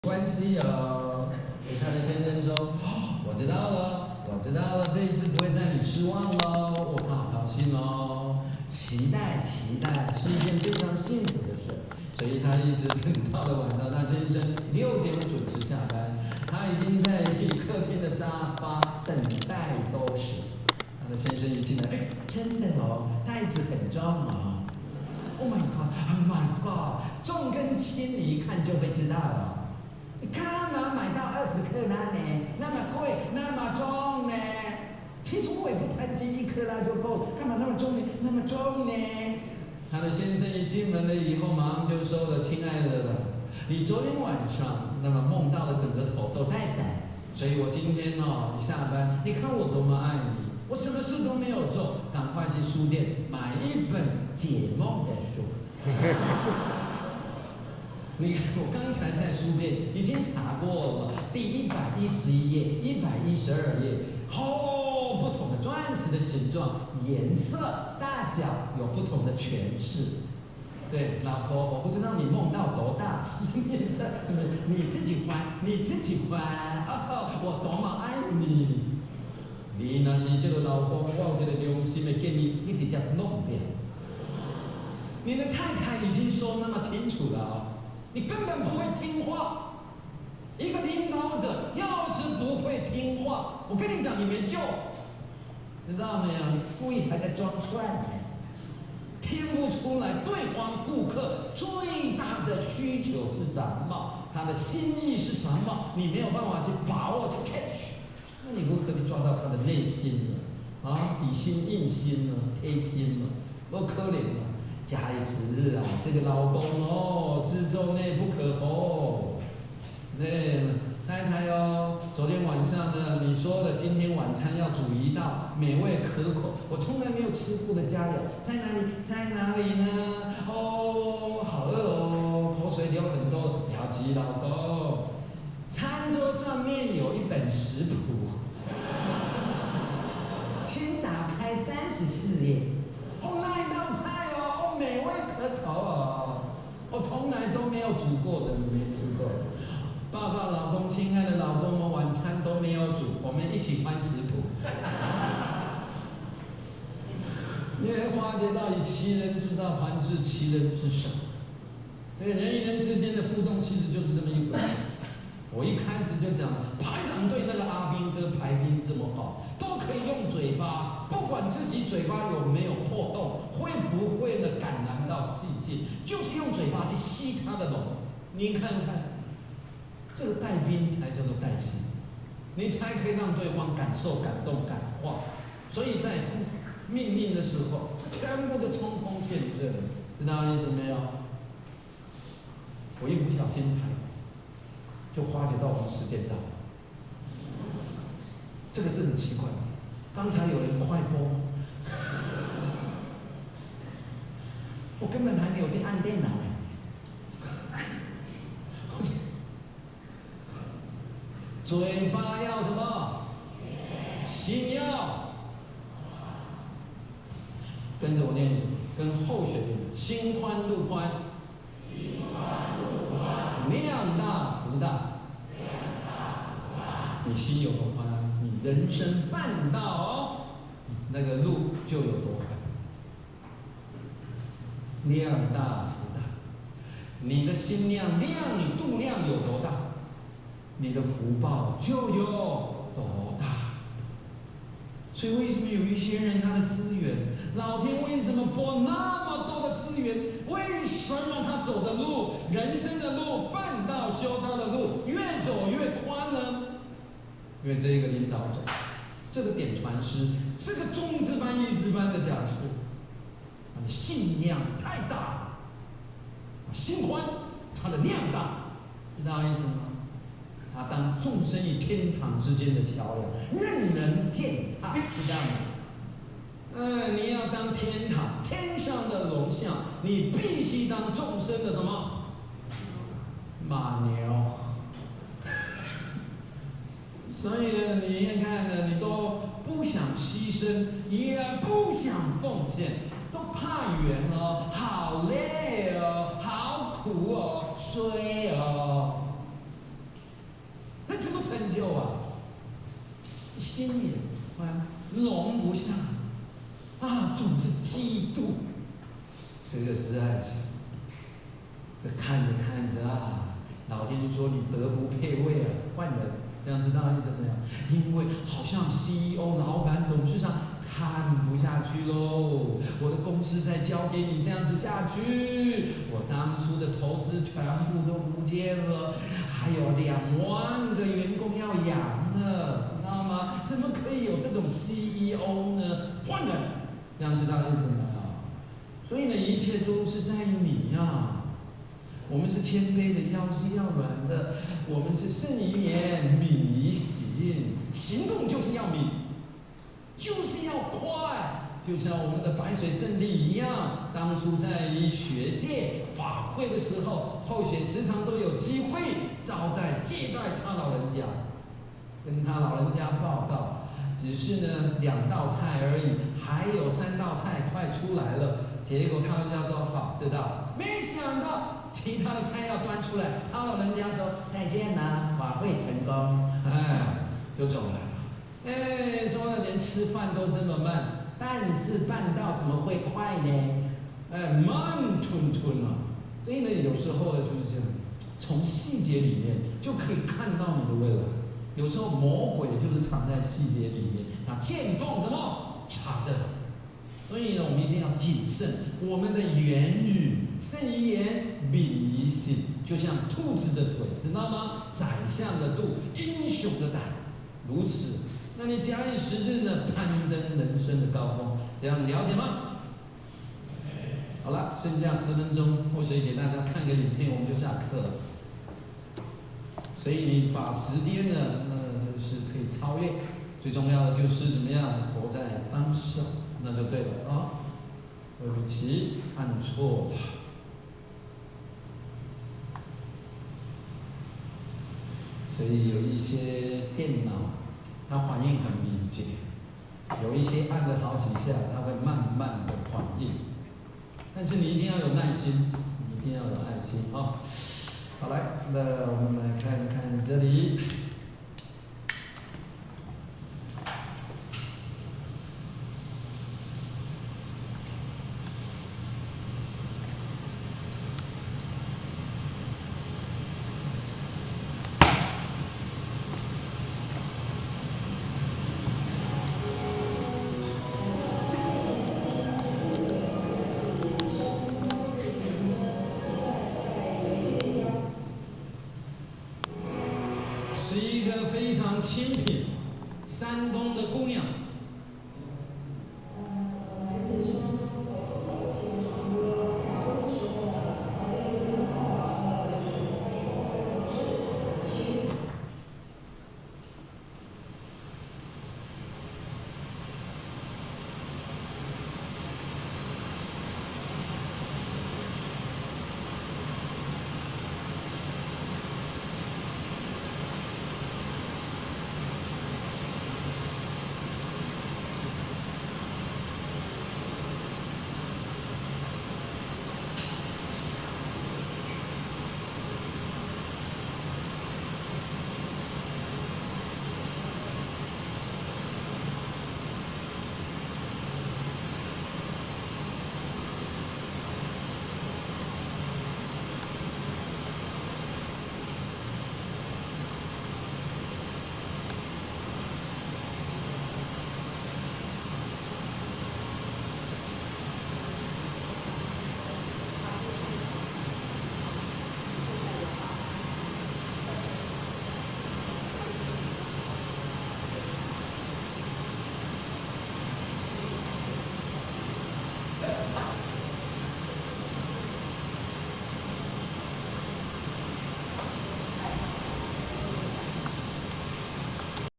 关系哦。他的先生说：哦，我知道了，我知道了，这一次不会让你失望喽，我好高兴哦，期待期待，是一件非常幸福的事。所以他一直等到了晚上，他先生6点准时下班，他已经在客厅的沙发等待都是。他的先生一进来，哎，真的哦，袋子很重啊。Oh my god, oh my god， 重跟轻你一看就会知道了。你干嘛买到20克拉呢？那么贵，那么重呢？其实我也不贪心，1克拉就够了，干嘛那么重呢？那么重呢？他的先生一进门了以后，马上就说了：“亲爱的，你昨天晚上那么梦到了整个头都在闪，所以我今天哦一下班，你看我多么爱你，我什么事都没有做，赶快去书店买一本解梦的书。”我刚才在书店已经查过了，第111页、112页，不同的钻石的形状、颜色、大小有不同的诠释。对，老婆，我不知道你梦到多大，什么颜色，什么你自己还，你自己还，我多么爱你。你若是这个老公，我有这个良心的建议，你直接弄掉。你的太太已经说那么清楚了哦，你根本不会听话。一个领导者要是不会听话，我跟你讲，你没救，你知道没有？故意还在装帅呢，听不出来对方顾客最大的需求是什么，他的心意是什么，你没有办法去把握去 catch， 那你如何去抓到他的内心呢？以心印心呢，贴心呢，不可怜呢。假以时日啊，这个老公哦，自重内不可厚。那太太哦，昨天晚上呢，你说了今天晚餐要煮一道美味可口，我从来没有吃过的佳肴，在哪里？在哪里呢？哦，好饿哦，口水流很多。了解，老公。餐桌上面有一本食谱，请打开34页。那一道菜哦，美味可口哦，我从来都没有煮过的，你没吃过。爸爸、老公，亲爱的老公，我晚餐都没有煮，我们一起翻食谱。因为化解道以其人之道还治其人之身，所以人与人之间的互动其实就是这么一回事。我一开始就讲，排长对那个阿兵哥排兵这么好，都可以用嘴巴，不管自己嘴巴有没有破洞，会不会呢感染到细菌，就是用嘴巴去吸他的龙。你看看，这个带兵才叫做带心，你才可以让对方感受、感动、感化。所以在命令的时候，全部都冲锋陷阵，知道意思没有？我一不小心排。就化解到我们时间到，这个是很奇怪的。刚才有人快播，我根本还没有去按电脑嘴巴要什么？心要。跟着我念，跟后学念，心宽路宽，量大福大。你心有多宽，你人生半道那个路就有多宽。量大福大，你的心量，你度量有多大，你的福报就有多大。所以为什么有一些人他的资源，老天为什么拨那么多的资源？为什么他走的路，人生的路，半道修道的路越走越宽呢？因为这个领导者，这个点传师，这个中资班、一资班的讲师，他的信量太大，心宽，他的量大，知道意思吗？他当众生与天堂之间的桥梁，任人践踏，知道吗？你要当天堂天上的龙象，你必须当众生的什么？马牛。所以呢，你看呢，你都不想牺牲，也不想奉献，都怕远哦，好累哦，好苦哦，衰哦。心里容不下啊，总是嫉妒。这个实在是，这看着看着啊，老天就说你德不配位啊，换人，这样知道意思没有？因为好像 CEO、老板、董事长看不下去喽，我的公司再交给你这样子下去，我当初的投资全部都不见了，还有2万个员工要养呢，知道吗？怎么可以有这种 CEO 呢？换人，这样知道意思没有？所以呢，一切都是在你呀。我们是谦卑的，腰是要软的。我们是胜于言，敏于行，行动就是要敏，就是要快。就像我们的白水圣地一样，当初在医学界法会的时候，候选时常都有机会招待接待他老人家，跟他老人家报告。只是呢，2道菜而已，还有3道菜快出来了。结果他老人家说好，知道。没想到其他的菜要端出来，他老人家说再见啦，法会成功，就走了。说了连吃饭都这么慢，但是办道怎么会快呢？慢吞吞啊。所以呢，有时候呢就是这样，从细节里面就可以看到你的未来。有时候魔鬼就是藏在细节里面，那见缝怎么插针？所以呢，我们一定要谨慎。我们的言语胜于言，敏于行，就像兔子的腿，知道吗？宰相的肚，英雄的胆，如此。那你假以时日呢，攀登人生的高峰，这样了解吗？好了，剩下10分钟，或许给大家看个影片，我们就下课了。所以你把时间呢，就是可以超越。最重要的就是怎么样活在当下，那就对了啊。对不起，按错了。所以有一些电脑，它反应很敏捷，有一些按了好几下，它会慢慢的反应。但是你一定要有耐心，你一定要有爱心啊。好，来，那我们来看看这里。是一个非常清贫山东的姑娘。